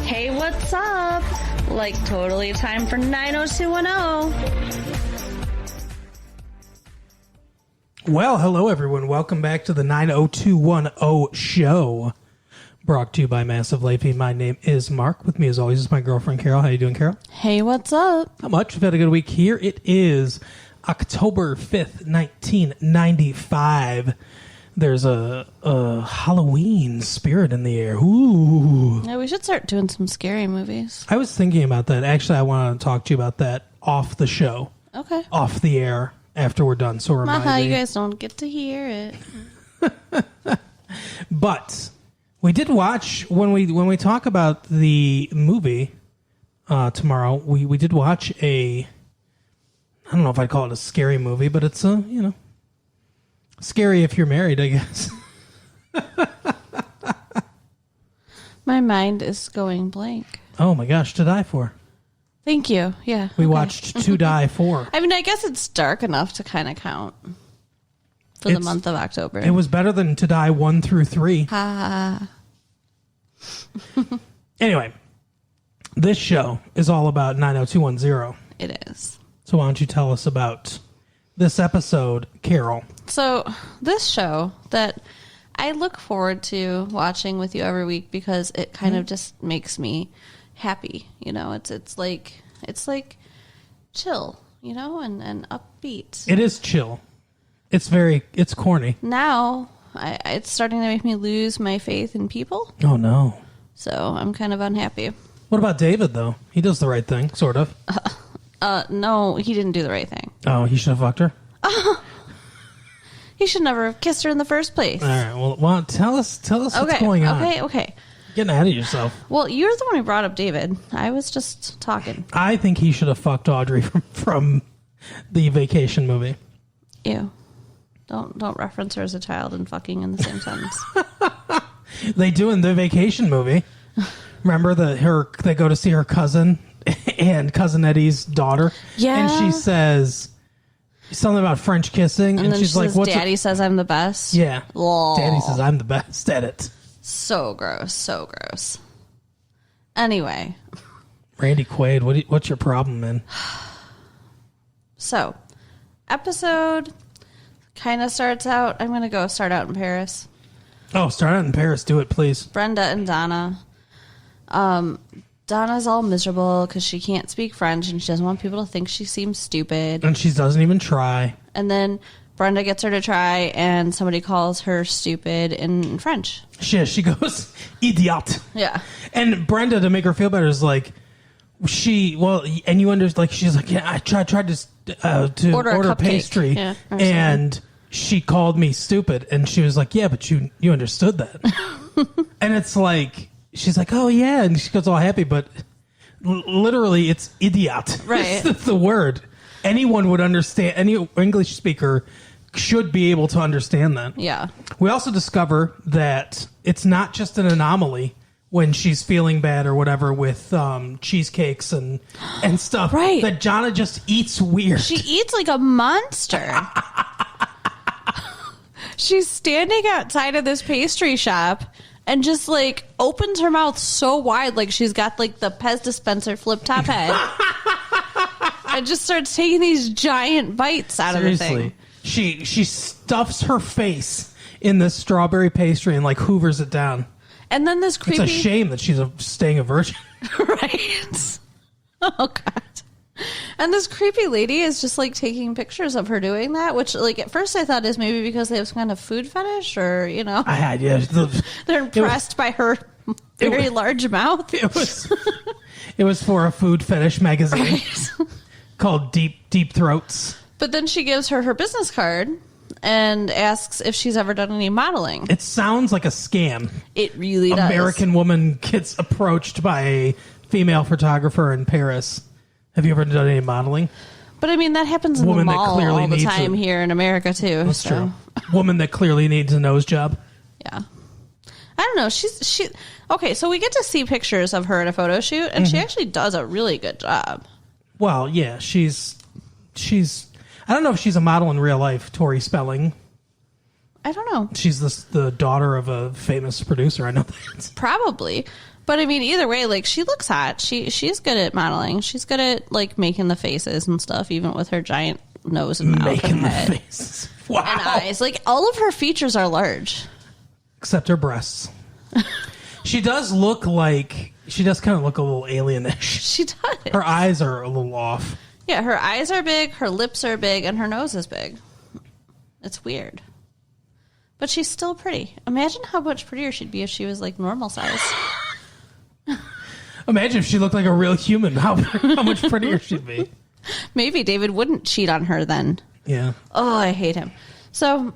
Hey, what's up? Like, totally time for 90210. Well, hello, everyone. Welcome back to the 90210 show. Brought to you by Massive Leafy. My name is Mark. With me, as always, is my girlfriend, Carol. How you doing, Carol? Hey, what's up? Not much. We've had a good week here. It is October 5th, 1995. There's a Halloween spirit in the air. Ooh. Yeah, we should start doing some scary movies. I was thinking about that. Actually, I want to talk to you about that off the show. Okay. Off the air after we're done. So remind me. You guys don't get to hear it. But we did watch, when we talk about the movie tomorrow, we did watch I don't know if I'd call it a scary movie, but it's scary if you're married, I guess. My mind is going blank. Oh my gosh, To Die For. Thank you. Yeah. We watched To Die For. I mean, I guess it's dark enough to kind of count for the month of October. It was better than To Die 1 through 3. Ha. Anyway, this show is all about 90210. It is. So why don't you tell us about this episode, Carol? So this show that I look forward to watching with you every week because it kind of just makes me happy. You know, it's like chill, you know, and upbeat. It is chill. It's corny. Now it's starting to make me lose my faith in people. Oh no. So I'm kind of unhappy. What about David though? He does the right thing, sort of. No, he didn't do the right thing. Oh, he should have fucked her? He should never have kissed her in the first place. All right. Well, tell us what's going on. Okay. Getting ahead of yourself. Well, you're the one who brought up David. I was just talking. I think he should have fucked Audrey from the Vacation movie. Ew. Don't reference her as a child and fucking in the same sentence. They do in the Vacation movie. Remember they go to see her cousin and Cousin Eddie's daughter? Yeah. And she says something about French kissing. And then she's like, "What's Daddy says I'm the best." Yeah. Lol. Daddy says I'm the best at it. So gross. So gross. Anyway. Randy Quaid, what's your problem, man? So, episode kind of starts out. I'm going to start out in Paris. Oh, start out in Paris. Do it, please. Brenda and Donna. Donna's all miserable because she can't speak French and she doesn't want people to think she seems stupid. And she doesn't even try. And then Brenda gets her to try and somebody calls her stupid in French. She goes, idiot. Yeah. And Brenda, to make her feel better, is like, and you understand, like, she's like, yeah, I tried to order pastry. Yeah, and she called me stupid. And she was like, yeah, but you understood that. And it's like, she's like, oh, yeah. And she goes all happy, but literally it's idiot. Right. That's the word. Anyone would understand. Any English speaker should be able to understand that. Yeah. We also discover that it's not just an anomaly when she's feeling bad or whatever with cheesecakes and stuff. Right. That Donna just eats weird. She eats like a monster. She's standing outside of this pastry shop and just like opens her mouth so wide, like she's got like the Pez dispenser flip top head, and just starts taking these giant bites out of the thing. She stuffs her face in this strawberry pastry and like hoovers it down. And then this creepy... It's a shame that she's staying a virgin. Right? Oh, God. And this creepy lady is just like taking pictures of her doing that, which like at first I thought is maybe because they have some kind of food fetish or, you know, they're impressed by her very large mouth. It was for a food fetish magazine. Right. Called Deep Throats. But then she gives her business card and asks if she's ever done any modeling. It sounds like a scam. It really does. American woman gets approached by a female photographer in Paris. Have you ever done any modeling? But I mean, that happens in the mall all the time here in America too. That's true. Woman that clearly needs a nose job. Yeah. I don't know. She okay, so we get to see pictures of her at a photo shoot, and she actually does a really good job. Well, yeah, she's I don't know if she's a model in real life, Tori Spelling. I don't know. She's the daughter of a famous producer. I know that. Probably. But I mean, either way, like, she looks hot. She's good at modeling. She's good at, like, making the faces and stuff, even with her giant nose and mouth making and head. the faces. Wow. And eyes. Like, all of her features are large. Except her breasts. She does kind of look a little alienish. She does. Her eyes are a little off. Yeah, her eyes are big, her lips are big, and her nose is big. It's weird. But she's still pretty. Imagine how much prettier she'd be if she was, like, normal size. Imagine if she looked like a real human. How much prettier she'd be. Maybe David wouldn't cheat on her then. Yeah. Oh, I hate him. So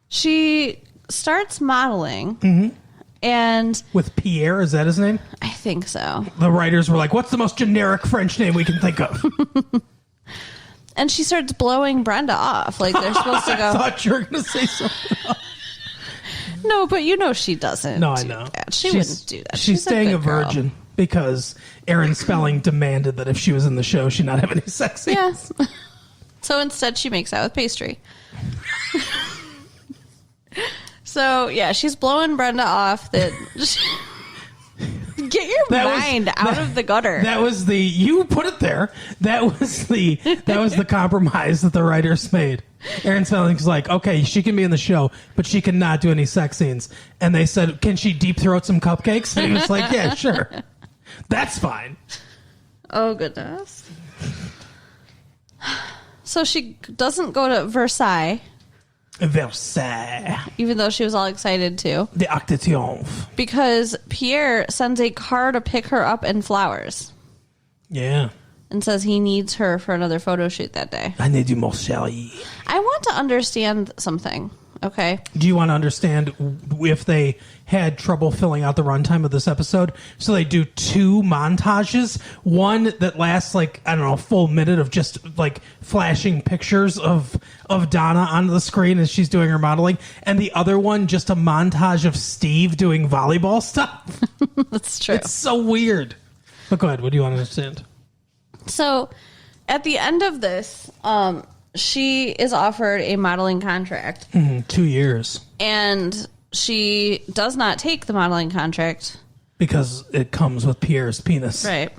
she starts modeling. Mm-hmm. And with Pierre, is that his name? I think so. The writers were like, what's the most generic French name we can think of? And she starts blowing Brenda off. Like, they're supposed to go. I thought you were going to say something else. No, but you know she doesn't. No, I know. She wouldn't do that. She's staying a virgin girl. Because Aaron Spelling demanded that if she was in the show, she not have any sex scenes. Yes. So instead, she makes out with pastry. So, yeah, she's blowing Brenda off. Get your mind out of the gutter. That was you put it there. That was the compromise that the writers made. Aaron Spelling's like, okay, she can be in the show, but she cannot do any sex scenes. And they said, can she deep throat some cupcakes? And he was like, yeah, sure. That's fine. Oh, goodness. So she doesn't go to Versailles. Even though she was all excited to. The Arc de Triomphe. Because Pierre sends a car to pick her up and flowers. Yeah. And says he needs her for another photo shoot that day. I need you, mon chéri. I want to understand something, okay? Do you want to understand if they had trouble filling out the runtime of this episode? So they do 2 montages. One that lasts, like, I don't know, a full minute of just, like, flashing pictures of Donna onto the screen as she's doing her modeling. And the other one, just a montage of Steve doing volleyball stuff. That's true. It's so weird. But go ahead. What do you want to understand? So, at the end of this, she is offered a modeling contract. 2 years. And she does not take the modeling contract. Because it comes with Pierre's penis. Right.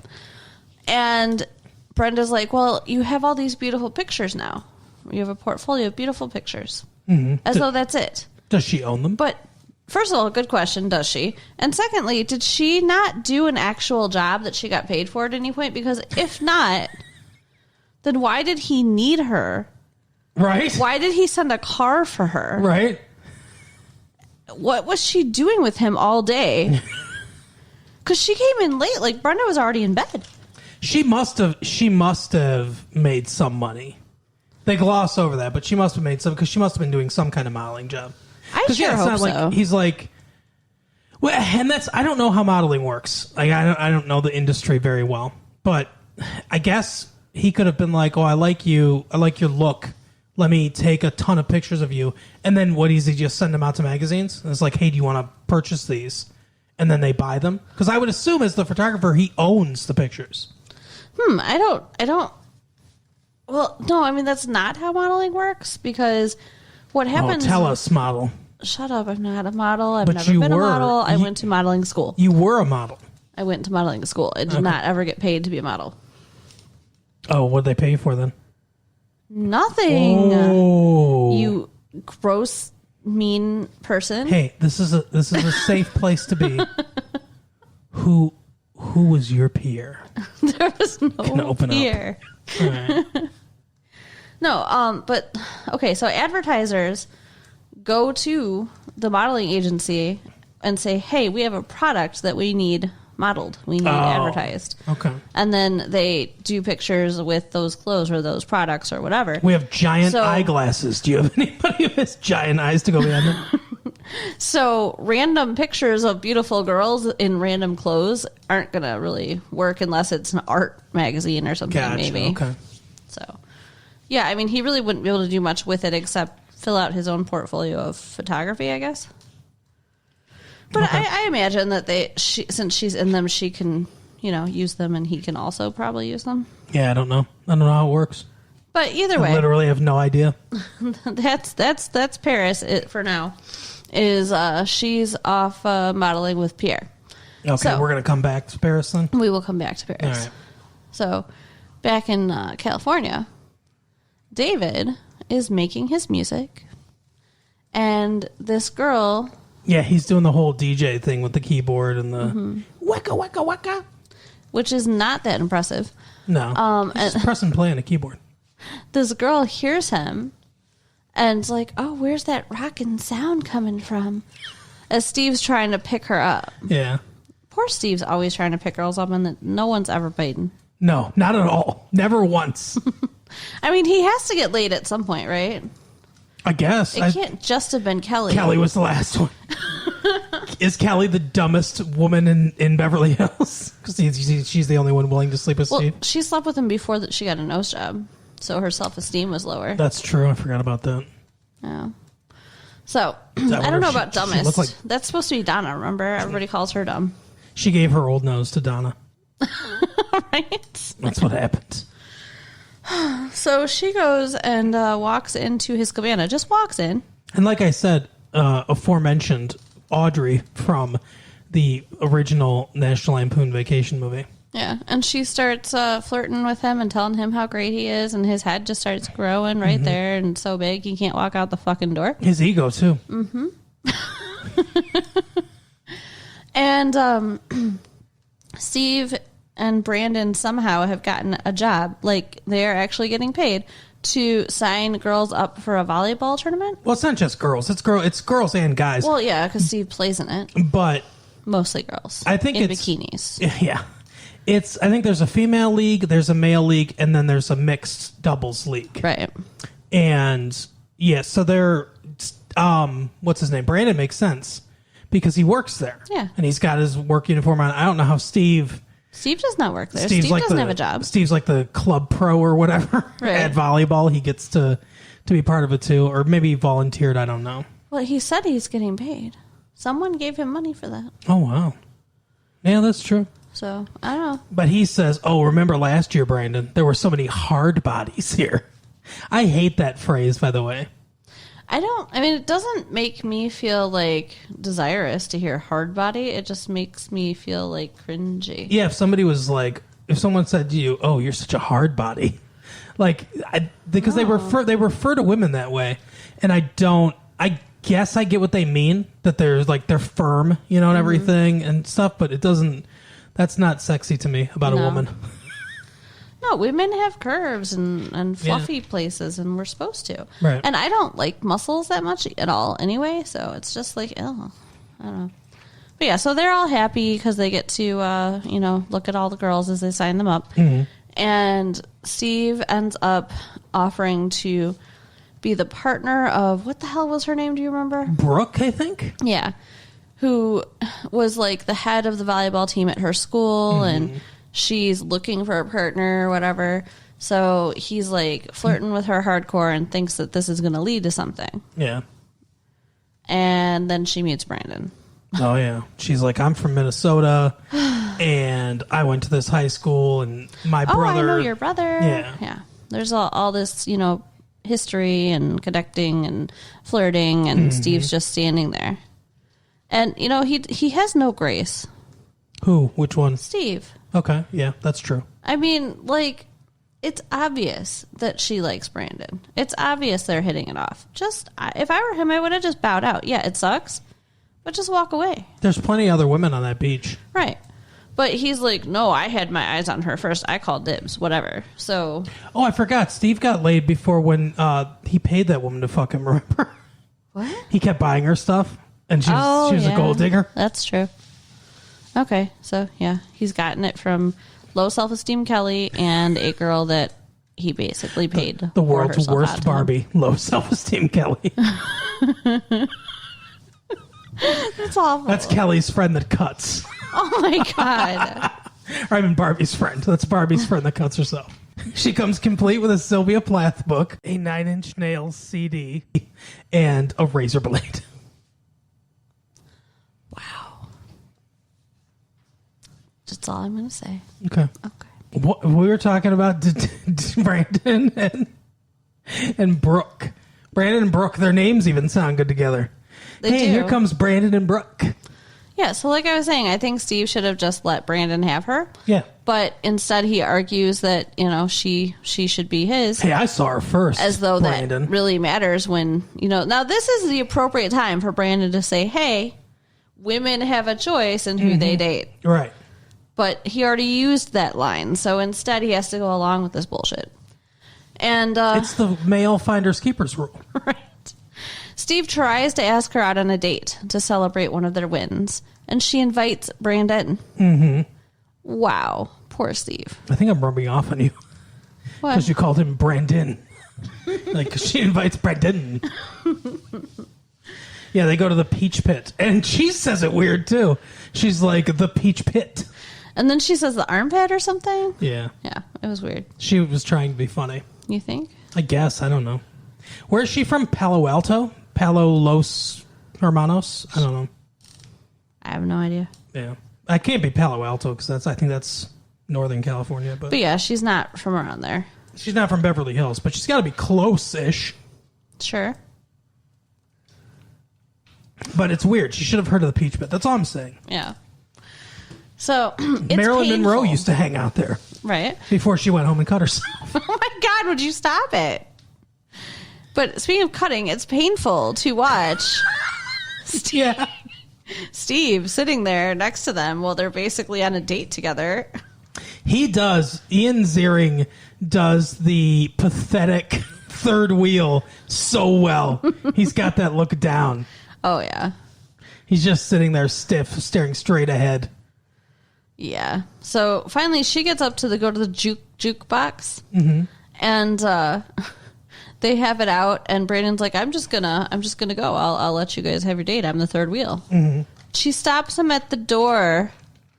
And Brenda's like, well, you have all these beautiful pictures now. You have a portfolio of beautiful pictures. Mm-hmm. As though that's it. Does she own them? But first of all, good question, does she? And secondly, did she not do an actual job that she got paid for at any point? Because if not, then why did he need her? Right. Why did he send a car for her? Right. What was she doing with him all day? Because she came in late. Like, Brenda was already in bed. She must have made some money. They gloss over that, but she must have made some because she must have been doing some kind of modeling job. I sure hope so. Like, he's like, well, and I don't know how modeling works. Like, I don't know the industry very well, but I guess he could have been like, oh, I like you. I like your look. Let me take a ton of pictures of you. And then what does he just send them out to magazines? And it's like, hey, do you want to purchase these? And then they buy them? Because I would assume as the photographer, he owns the pictures. I don't. Well, no, I mean, that's not how modeling works because what happens... Oh, tell us, model. Shut up. I'm not a model. I've never been a model. I went to modeling school. You were a model. I went to modeling school. I did not ever get paid to be a model. Oh, what did they pay you for then? Nothing. Oh. You gross, mean person. Hey, this is a safe place to be. Who was your peer? There was no peer. All right. No, but okay, so advertisers go to the modeling agency and say, hey, we have a product that we need modeled. We need advertised. Okay. And then they do pictures with those clothes or those products or whatever. We have giant eyeglasses. Do you have anybody who has giant eyes to go behind them? So random pictures of beautiful girls in random clothes aren't going to really work unless it's an art magazine or something, maybe. Okay. So, yeah, I mean, he really wouldn't be able to do much with it except fill out his own portfolio of photography, I guess. But I imagine that since she's in them, she can, use them, and he can also probably use them. Yeah, I don't know how it works. But either way, I literally have no idea. that's Paris for now. Is she's off modeling with Pierre, Okay, so, we're going to come back to Paris then? We will come back to Paris. All right. So, back in California, David is making his music, and this girl... Yeah, he's doing the whole DJ thing with the keyboard and the waka waka waka, which is not that impressive. No, he's just press and play on a keyboard. This girl hears him and is like, "Oh, where's that rockin' sound coming from?" As Steve's trying to pick her up. Yeah, poor Steve's always trying to pick girls up, and no one's ever biting. No, not at all. Never once. I mean, he has to get laid at some point, right? I guess. It can't just have been Kelly. Kelly was the last one. Is Kelly the dumbest woman in Beverly Hills? Because she's the only one willing to sleep with Steve. She slept with him before that she got a nose job, so her self-esteem was lower. That's true. I forgot about that. Yeah. So, I don't know about dumbest. That's supposed to be Donna, remember? Everybody calls her dumb. She gave her old nose to Donna. Right? That's what happened. So she goes and walks into his cabana. Just walks in. And like I said, aforementioned Audrey from the original National Lampoon Vacation movie. Yeah, and she starts flirting with him and telling him how great he is, and his head just starts growing right there and so big he can't walk out the fucking door. His ego, too. Mm-hmm. And Steve and Brandon somehow have gotten a job. Like, they're actually getting paid to sign girls up for a volleyball tournament. Well, it's not just girls. It's girls and guys. Well, yeah, because Steve plays in it. But mostly girls. I think in bikinis. Yeah. I think there's a female league, there's a male league, and then there's a mixed doubles league. Right. And yeah, so they're what's his name? Brandon makes sense because he works there. Yeah. And he's got his work uniform on. I don't know how Steve does not work there. Steve doesn't have a job. Steve's like the club pro or whatever at volleyball. He gets to be part of it too, or maybe he volunteered. I don't know. Well, he said he's getting paid. Someone gave him money for that. Oh, wow. Yeah, that's true. So, I don't know. But he says, oh, remember last year, Brandon, there were so many hard bodies here. I hate that phrase, by the way. It doesn't make me feel like desirous to hear hard body. It just makes me feel like cringy. Yeah, if someone said to you, oh, you're such a hard body, because they refer to women that way. And I guess I get what they mean, that they're firm, and everything and stuff, but that's not sexy to me about a woman. No, women have curves and fluffy places, and we're supposed to. Right. And I don't like muscles that much at all anyway, so it's just like, oh, I don't know. But yeah, so they're all happy because they get to, look at all the girls as they sign them up. Mm-hmm. And Steve ends up offering to be the partner of, what the hell was her name? Do you remember? Brooke, I think. Yeah. Who was like the head of the volleyball team at her school, and she's looking for a partner or whatever. So he's like flirting with her hardcore and thinks that this is going to lead to something. Yeah. And then she meets Brandon. Oh, yeah. She's like, I'm from Minnesota, and I went to this high school, and my brother... I know your brother. Yeah. Yeah. There's all this, history and connecting and flirting, and Steve's just standing there. And, he has no grace. Who? Which one? Steve. Okay, yeah, that's true. I mean, it's obvious that she likes Brandon. It's obvious they're hitting it off. If I were him, I would have just bowed out. Yeah, it sucks, but just walk away. There's plenty of other women on that beach. Right. But he's like, no, I had my eyes on her first. I called dibs, whatever. So. Oh, I forgot. Steve got laid before when he paid that woman to fuck him, remember? What? He kept buying her stuff, and she was a gold digger. That's true. Okay, so yeah, he's gotten it from low self-esteem Kelly and a girl that he basically paid. The world's worst Barbie, low self-esteem Kelly. That's awful. That's Kelly's friend that cuts. Oh my God. Or I mean Barbie's friend. That's Barbie's friend that cuts herself. She comes complete with a Sylvia Plath book, a 9 Inch Nails CD, and a razor blade. Wow. That's all I'm going to say. Okay. What, we were talking about Brandon and Brooke. Brandon and Brooke, their names even sound good together. They do. Here comes Brandon and Brooke. Yeah, so like I was saying, I think Steve should have just let Brandon have her. Yeah. But instead he argues that, she should be his. Hey, I saw her first. As though Brandon. That really matters when, now this is the appropriate time for Brandon to say, hey, women have a choice in who they date. Right. But he already used that line, so instead he has to go along with this bullshit. And it's the male finders keepers rule. Right. Steve tries to ask her out on a date to celebrate one of their wins, and she invites Brandon. Mm-hmm. Wow. Poor Steve. I think I'm rubbing off on you. What? Because you called him Brandon. She invites Brandon. Yeah, they go to the Peach Pit. And she says it weird, too. She's like, the Peach Pit. And then she says the armpit or something? Yeah. Yeah, it was weird. She was trying to be funny. You think? I guess. I don't know. Where is she from? Palo Alto? Palo Los Hermanos? I don't know. I have no idea. Yeah. I can't be Palo Alto because I think that's Northern California. But yeah, she's not from around there. She's not from Beverly Hills, but she's got to be close-ish. Sure. But it's weird. She should have heard of the Peach Pit. That's all I'm saying. Yeah. So, it's Marilyn painful. Monroe used to hang out there. Right. Before she went home and cut herself. Oh my God, would you stop it? But speaking of cutting, it's painful to watch Steve sitting there next to them while they're basically on a date together. He does. Ian Ziering does the pathetic third wheel so well. He's got that look down. Oh, yeah. He's just sitting there stiff, staring straight ahead. Yeah. So finally she gets up to go to the jukebox. Mm-hmm. And they have it out, and Brandon's like, I'm just gonna go. I'll let you guys have your date. I'm the third wheel. Mm-hmm. She stops him at the door.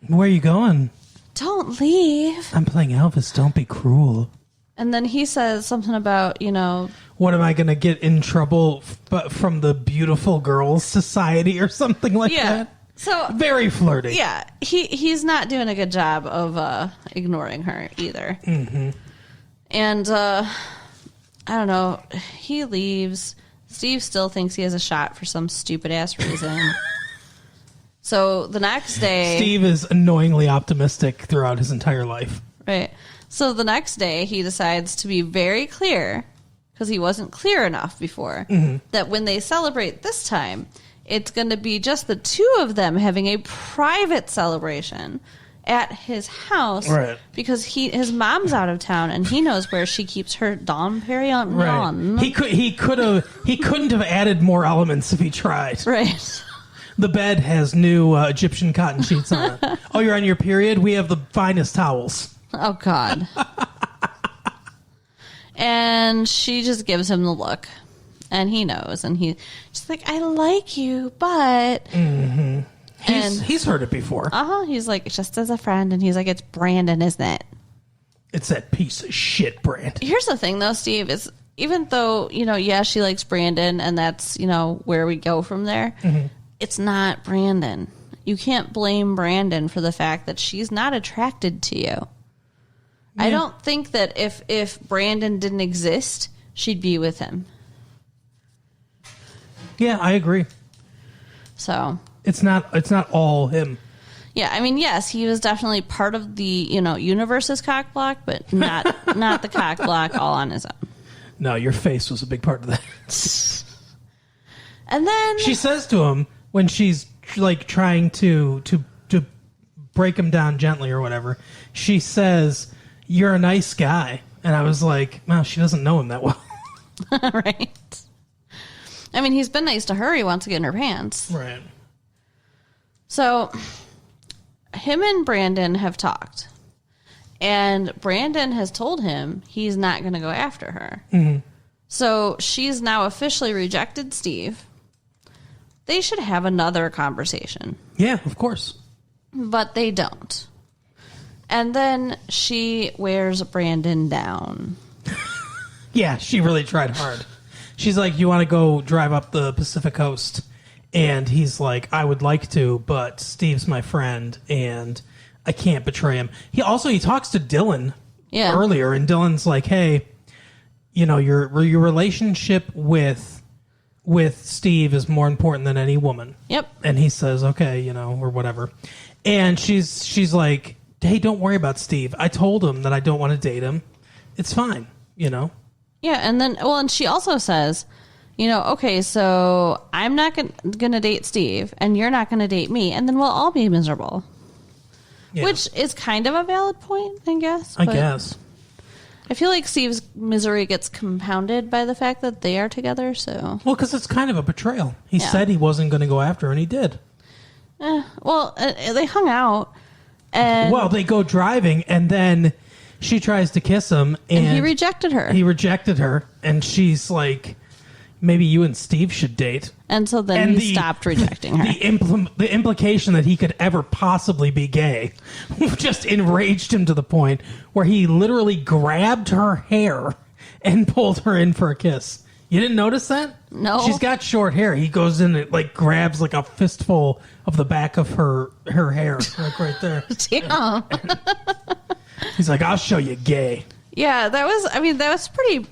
Where are you going? Don't leave. I'm playing Elvis. Don't be cruel. And then he says something about, what am I going to get in trouble from the Beautiful Girls Society or something like that? So very flirty. Yeah, he's not doing a good job of ignoring her either. Mm-hmm. And I don't know. He leaves. Steve still thinks he has a shot for some stupid ass reason. So the next day, Steve is annoyingly optimistic throughout his entire life. Right. So the next day, he decides to be very clear, because he wasn't clear enough before, that when they celebrate this time, it's going to be just the two of them having a private celebration at his house, right? Because his mom's out of town and he knows where she keeps her Dom Perignon. Right. He couldn't have added more elements if he tried. Right. The bed has new Egyptian cotton sheets on it. Oh, you're on your period? We have the finest towels. Oh God. And she just gives him the look. And he knows, and she's like, I like you, but... Mm-hmm. He's heard it before. He's like, just as a friend, and he's like, it's Brandon, isn't it? It's that piece of shit, Brandon. Here's the thing, though, Steve, is even though, she likes Brandon, and that's, where we go from there, it's not Brandon. You can't blame Brandon for the fact that she's not attracted to you. Yeah. I don't think that if Brandon didn't exist, she'd be with him. Yeah, I agree. So it's not all him. Yeah, I mean, yes, he was definitely part of the universe's cock block, but not the cock block all on his own. No, your face was a big part of that. And then she says to him when she's like trying to break him down gently or whatever. She says, "You're a nice guy," and I was like, "Well, she doesn't know him that well." Right. I mean, he's been nice to her. He wants to get in her pants. Right. So, him and Brandon have talked. And Brandon has told him he's not going to go after her. Mm-hmm. So, she's now officially rejected Steve. They should have another conversation. Yeah, of course. But they don't. And then she wears Brandon down. Yeah, she really tried hard. She's like, you want to go drive up the Pacific Coast? And he's like, I would like to, but Steve's my friend, and I can't betray him. He talks to Dylan earlier, and Dylan's like, hey, your relationship with with Steve is more important than any woman. Yep. And he says, okay, or whatever. And she's like, hey, don't worry about Steve. I told him that I don't want to date him. It's fine, Yeah, and then, and she also says, okay, so I'm not going to date Steve, and you're not going to date me, and then we'll all be miserable. Yeah. Which is kind of a valid point, I guess. I guess. I feel like Steve's misery gets compounded by the fact that they are together, so... Well, because it's kind of a betrayal. He said he wasn't going to go after her, and he did. They hung out, and... Well, they go driving, and then she tries to kiss him, and he rejected her. He rejected her, and she's like, maybe you and Steve should date. And so then he stopped rejecting her. The implication that he could ever possibly be gay just enraged him to the point where he literally grabbed her hair and pulled her in for a kiss. You didn't notice that? No. She's got short hair. He goes in and grabs a fistful of the back of her hair, right there. Damn. He's like, I'll show you gay. Yeah, that was pretty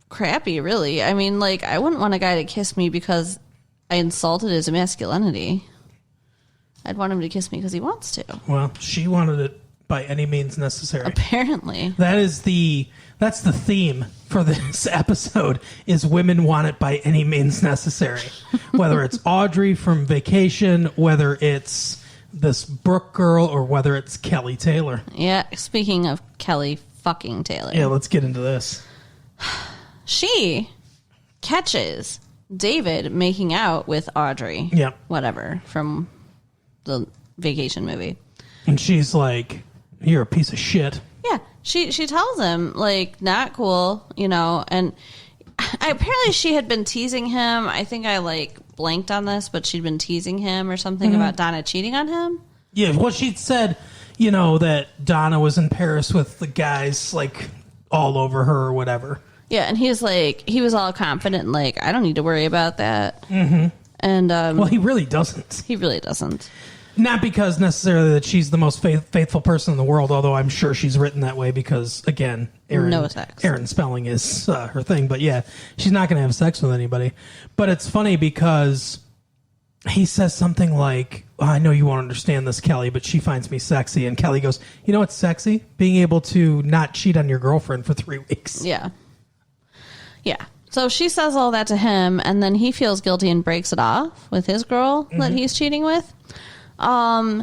crappy, really. I wouldn't want a guy to kiss me because I insulted his masculinity. I'd want him to kiss me because he wants to. Well, she wanted it by any means necessary. Apparently. That's the theme for this episode is women want it by any means necessary. Whether it's Audrey from Vacation, whether it's this Brooke girl, or whether it's Kelly Taylor. Yeah, speaking of Kelly fucking Taylor. Yeah, let's get into this. She catches David making out with Audrey. Yeah. Whatever, from the Vacation movie. And she's like, you're a piece of shit. Yeah. She tells him, not cool, and apparently she had been teasing him. I think I, blanked on this, but she'd been teasing him or something about Donna cheating on him. Yeah, well, she'd said, that Donna was in Paris with the guys, all over her or whatever. Yeah, and he was all confident, I don't need to worry about that. Mm-hmm. And well, he really doesn't. He really doesn't. Not because necessarily that she's the most faithful person in the world, although I'm sure she's written that way because, again, no sex. Aaron spelling is her thing. But yeah, she's not going to have sex with anybody. But it's funny because he says something like, I know you won't understand this, Kelly, but she finds me sexy. And Kelly goes, you know what's sexy? Being able to not cheat on your girlfriend for 3 weeks. Yeah. Yeah. So she says all that to him, and then he feels guilty and breaks it off with his girl that he's cheating with.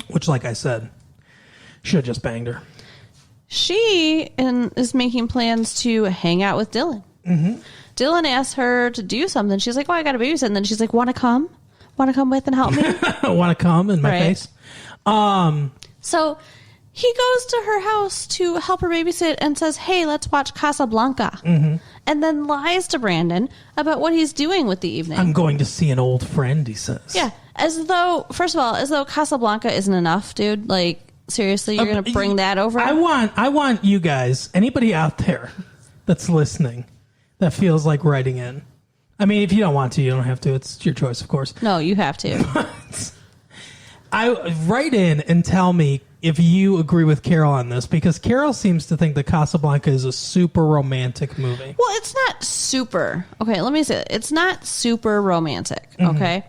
Which, like I said, should have just banged her. She is making plans to hang out with Dylan. Mm-hmm. Dylan asks her to do something. She's like, I got a babysit. And then she's like, want to come? Want to come with and help me? Want to come in my face? So he goes to her house to help her babysit and says, hey, let's watch Casablanca. Mm-hmm. And then lies to Brandon about what he's doing with the evening. I'm going to see an old friend, he says. Yeah. As though Casablanca isn't enough, dude. Seriously, you're going to bring that over? I want you guys, anybody out there that's listening, that feels like writing in. I mean, if you don't want to, you don't have to. It's your choice, of course. No, you have to. I write in and tell me if you agree with Carol on this, because Carol seems to think that Casablanca is a super romantic movie. Well, it's not super. Okay, let me say it. It's not super romantic, okay?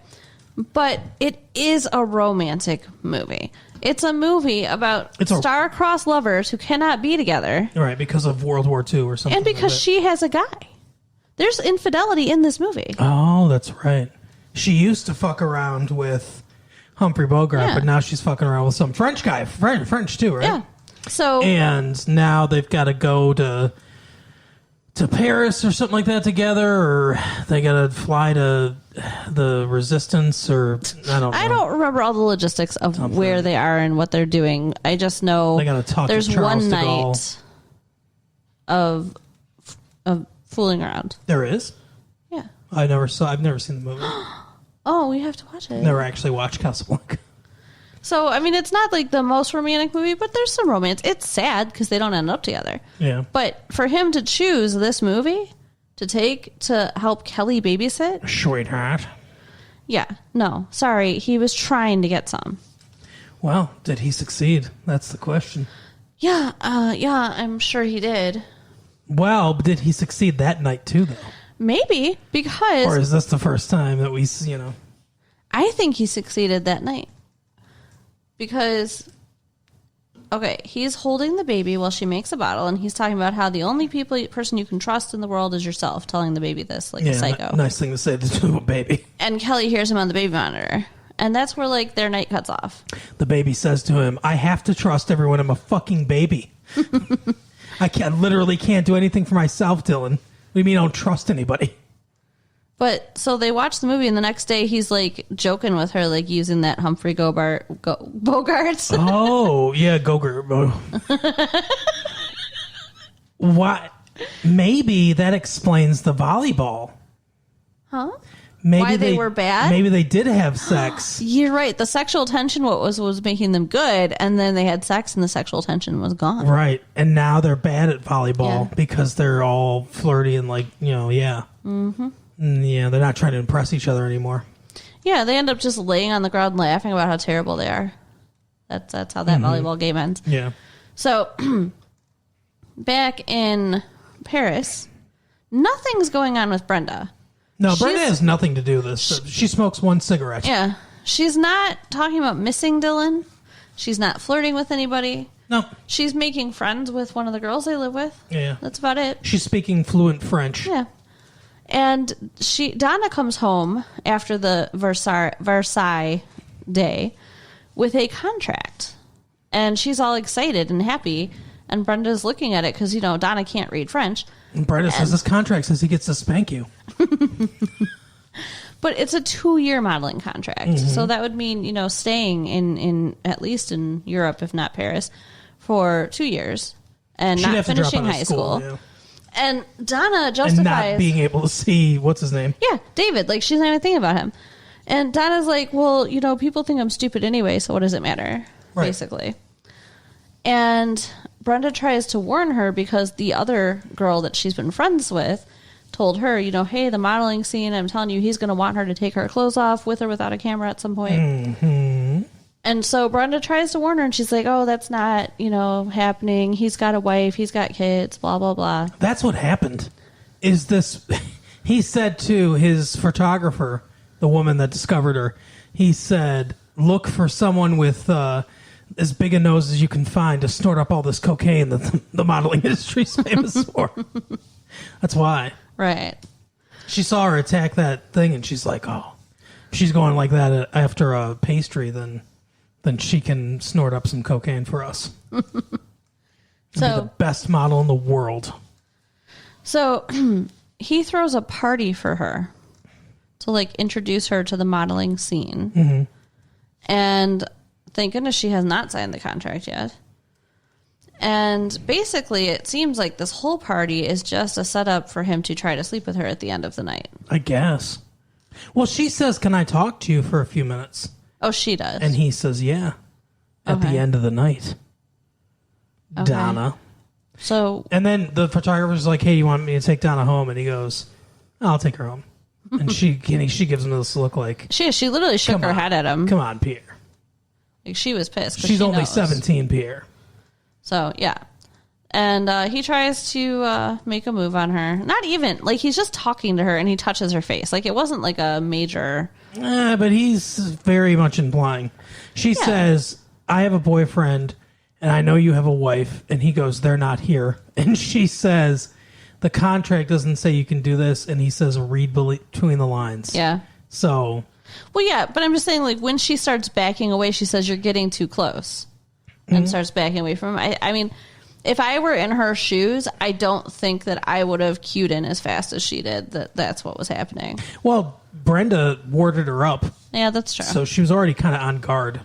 But it is a romantic movie. It's a movie about star-crossed lovers who cannot be together. Right, because of World War II or something. And because she has a guy. There's infidelity in this movie. Oh, that's right. She used to fuck around with Humphrey Bogart, but now she's fucking around with some French guy. French too, right? Yeah. And now they've got to go to Paris or something like that together, or they got to fly to the Resistance, or I don't know. I don't remember all the logistics of where they are and what they're doing. I just know they got to talk there's to Charles one de Gaulle. night of fooling around. There is? Yeah. I've never seen the movie. Oh, we have to watch it. Never actually watched Casablanca. So, I mean, it's not the most romantic movie, but there's some romance. It's sad because they don't end up together. Yeah. But for him to choose this movie to help Kelly babysit. Sweetheart. Yeah. No, sorry. He was trying to get some. Well, did he succeed? That's the question. Yeah. I'm sure he did. Well, did he succeed that night too, though? Maybe, because... Or is this the first time that we, I think he succeeded that night. Because, okay, he's holding the baby while she makes a bottle, and he's talking about how the only person you can trust in the world is yourself, telling the baby this, like a psycho. Nice thing to say to a baby. And Kelly hears him on the baby monitor. And that's where, like, their night cuts off. The baby says to him, I have to trust everyone. I'm a fucking baby. I literally can't do anything for myself, Dylan. What do you mean I don't trust anybody? But, so they watch the movie, and the next day he's, like, joking with her, like, using that Humphrey Bogart. Oh, yeah, Gogurt. What? Maybe that explains the volleyball. Huh? Maybe why they were bad? Maybe they did have sex. You're right. The sexual tension was making them good, and then they had sex, and the sexual tension was gone. Right. And now they're bad at volleyball because they're all flirty and like, yeah. Mm-hmm. Yeah, they're not trying to impress each other anymore. Yeah, they end up just laying on the ground laughing about how terrible they are. That's how that volleyball game ends. Yeah. So, back in Paris, nothing's going on with Brenda. No, Brenda has nothing to do with this. She smokes one cigarette. Yeah. She's not talking about missing Dylan. She's not flirting with anybody. No. She's making friends with one of the girls they live with. Yeah. That's about it. She's speaking fluent French. Yeah. And Donna comes home after the Versailles day with a contract. And she's all excited and happy. And Brenda's looking at it because, Donna can't read French. And Brenda says this contract says he gets to spank you. But it's a 2-year modeling contract. Mm-hmm. So that would mean, staying in at least in Europe, if not Paris, for 2 years. And She'd not finishing high school. Yeah. And Donna justifies... And not being able to see, what's his name? Yeah, David. Like, she's not even thinking about him. And Donna's like, well, people think I'm stupid anyway, so what does it matter? Right. Basically. And Brenda tries to warn her because the other girl that she's been friends with told her, hey, the modeling scene, I'm telling you, he's going to want her to take her clothes off with or without a camera at some point. Mm-hmm. And so Brenda tries to warn her, and she's like, oh, that's not, happening. He's got a wife. He's got kids, blah, blah, blah. That's what happened. Is this... He said to his photographer, the woman that discovered her, he said, look for someone with as big a nose as you can find to snort up all this cocaine that the modeling industry is famous for. That's why. Right. She saw her attack that thing, and she's like, oh, she's going like that after a pastry, then she can snort up some cocaine for us. So be the best model in the world. So he throws a party for her to introduce her to the modeling scene. Mm-hmm. And thank goodness she has not signed the contract yet. And basically it seems like this whole party is just a setup for him to try to sleep with her at the end of the night. I guess. Well, she says, can I talk to you for a few minutes? Oh, she does. And he says, yeah, at the end of the night. Okay. Donna. So, and then the photographer's like, hey, you want me to take Donna home? And he goes, I'll take her home. And she gives him this look like... She literally shook her head at him. Come on, Pierre. Like, she was pissed. She's only 17, Pierre. So, yeah. And he tries to make a move on her. Not even. He's just talking to her, and he touches her face. It wasn't a major... But he's very much implying. She says, I have a boyfriend, and I know you have a wife. And he goes, they're not here. And she says, the contract doesn't say you can do this. And he says, read between the lines. Yeah. So... Well, yeah, but I'm just saying, when she starts backing away, she says, you're getting too close. And starts backing away from him. I mean, if I were in her shoes, I don't think that I would have cued in as fast as she did. That's what was happening. Well, Brenda warded her up. Yeah, that's true. So she was already kind of on guard.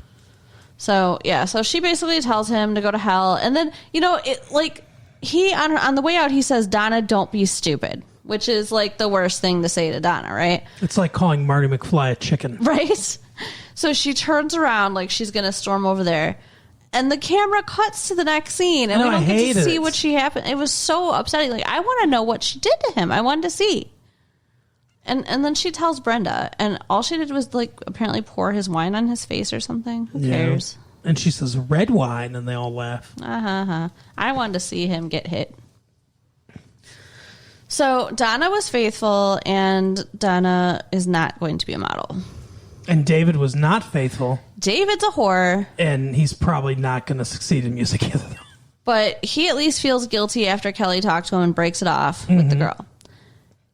So, yeah. So she basically tells him to go to hell. And then, he, on the way out, he says, Donna, don't be stupid. Which is, the worst thing to say to Donna, right? It's like calling Marty McFly a chicken. Right? So she turns around like she's going to storm over there. And the camera cuts to the next scene, and we don't get to see what she happened. It was so upsetting. I want to know what she did to him. I wanted to see. And then she tells Brenda, and all she did was apparently pour his wine on his face or something. Who cares? And she says red wine, and they all laugh. I wanted to see him get hit. So Donna was faithful, and Donna is not going to be a model. And David was not faithful. David's a whore. And he's probably not going to succeed in music either, though. But he at least feels guilty after Kelly talks to him and breaks it off with the girl.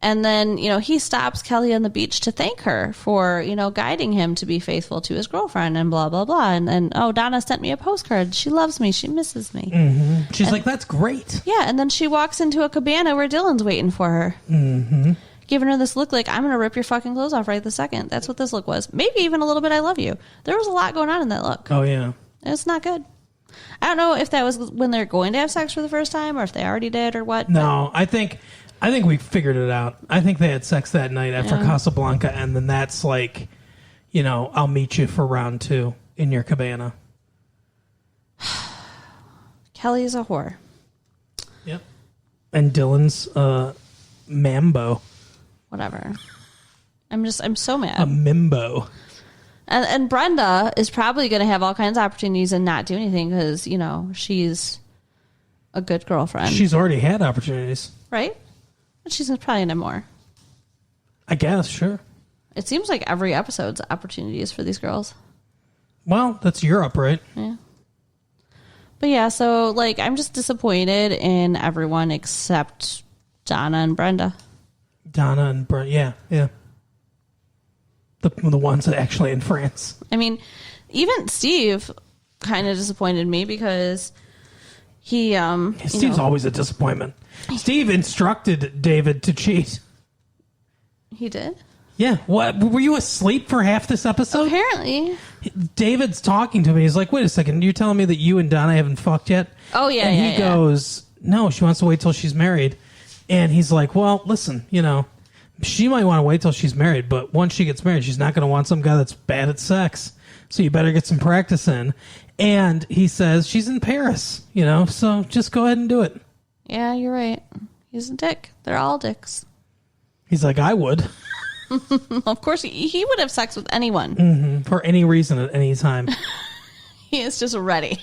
And then, he stops Kelly on the beach to thank her for, guiding him to be faithful to his girlfriend and blah, blah, blah. And Donna sent me a postcard. She loves me. She misses me. Mm-hmm. She's like, that's great. Yeah. And then she walks into a cabana where Dylan's waiting for her. Mm-hmm. Giving her this look like, I'm going to rip your fucking clothes off right this second. That's what this look was. Maybe even a little bit I love you. There was a lot going on in that look. Oh, yeah. It's not good. I don't know if that was when they're going to have sex for the first time or if they already did or what. No, I think we figured it out. I think they had sex that night after Casablanca, and then that's like, I'll meet you for round 2 in your cabana. Kelly's a whore. Yep. And Dylan's mambo. Whatever. I'm so mad. A mimbo. And Brenda is probably going to have all kinds of opportunities and not do anything because, she's a good girlfriend. She's already had opportunities. Right? But she's probably going to have more. I guess, sure. It seems like every episode's opportunities for these girls. Well, that's Europe, right? Yeah. But yeah, so, I'm just disappointed in everyone except Donna and Brenda. Donna and Brenda, yeah. The ones that actually in France. I mean, even Steve kind of disappointed me because he... Steve's always a disappointment. Steve instructed David to cheat. He did? Yeah. What? Were you asleep for half this episode? Apparently. David's talking to me. He's like, wait a second. You're telling me that you and Donna haven't fucked yet? Oh, yeah, and he goes, no, she wants to wait till she's married. And he's like, well, listen, she might want to wait till she's married, but once she gets married, she's not going to want some guy that's bad at sex. So you better get some practice in. And he says she's in Paris, so just go ahead and do it. Yeah, you're right. He's a dick. They're all dicks. He's like, I would. Of course, he would have sex with anyone. Mm-hmm. For any reason at any time. He is just ready.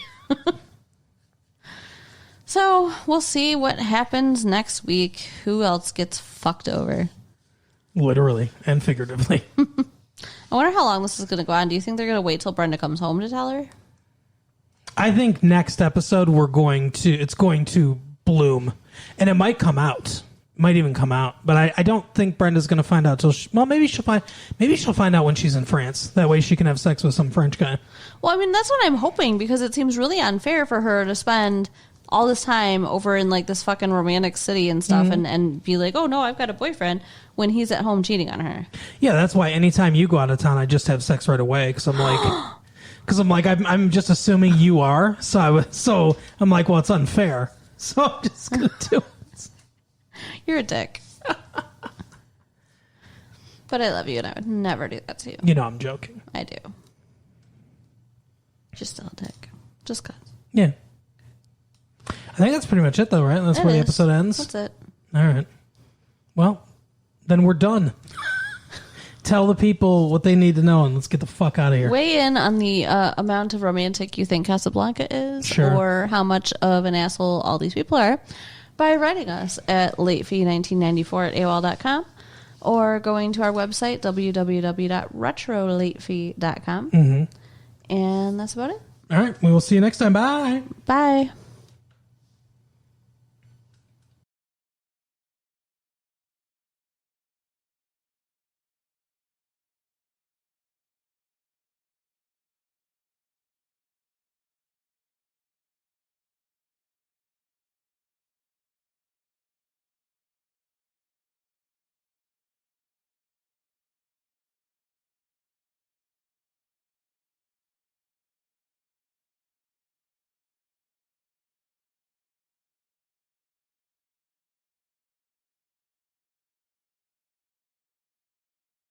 So we'll see what happens next week. Who else gets fucked over? Literally and figuratively. I wonder how long this is going to go on. Do you think they're going to wait till Brenda comes home to tell her? I think next episode it's going to bloom, and it might come out. It might even come out, but I don't think Brenda's going to find out till maybe she'll find out when she's in France. That way she can have sex with some French guy. Well, I mean, that's what I'm hoping, because it seems really unfair for her to spend all this time over in this fucking romantic city and stuff, and be like, oh no, I've got a boyfriend, when he's at home cheating on her. Yeah, that's why anytime you go out of town, I just have sex right away, because I'm like, I'm just assuming you are, so I'm like, well, it's unfair, so I'm just gonna do it. You're a dick. But I love you, and I would never do that to you. I'm joking. I do. You're still a dick. Just cause. Yeah. I think that's pretty much it, though, right? That's where the episode ends? That's it. All right. Well, then we're done. Tell the people what they need to know, and let's get the fuck out of here. Weigh in on the amount of romantic you think Casablanca is, sure, or how much of an asshole all these people are, by writing us at latefee1994@AOL.com, or going to our website, www.retrolatefee.com. Mm-hmm. And that's about it. All right. We will see you next time. Bye. Bye.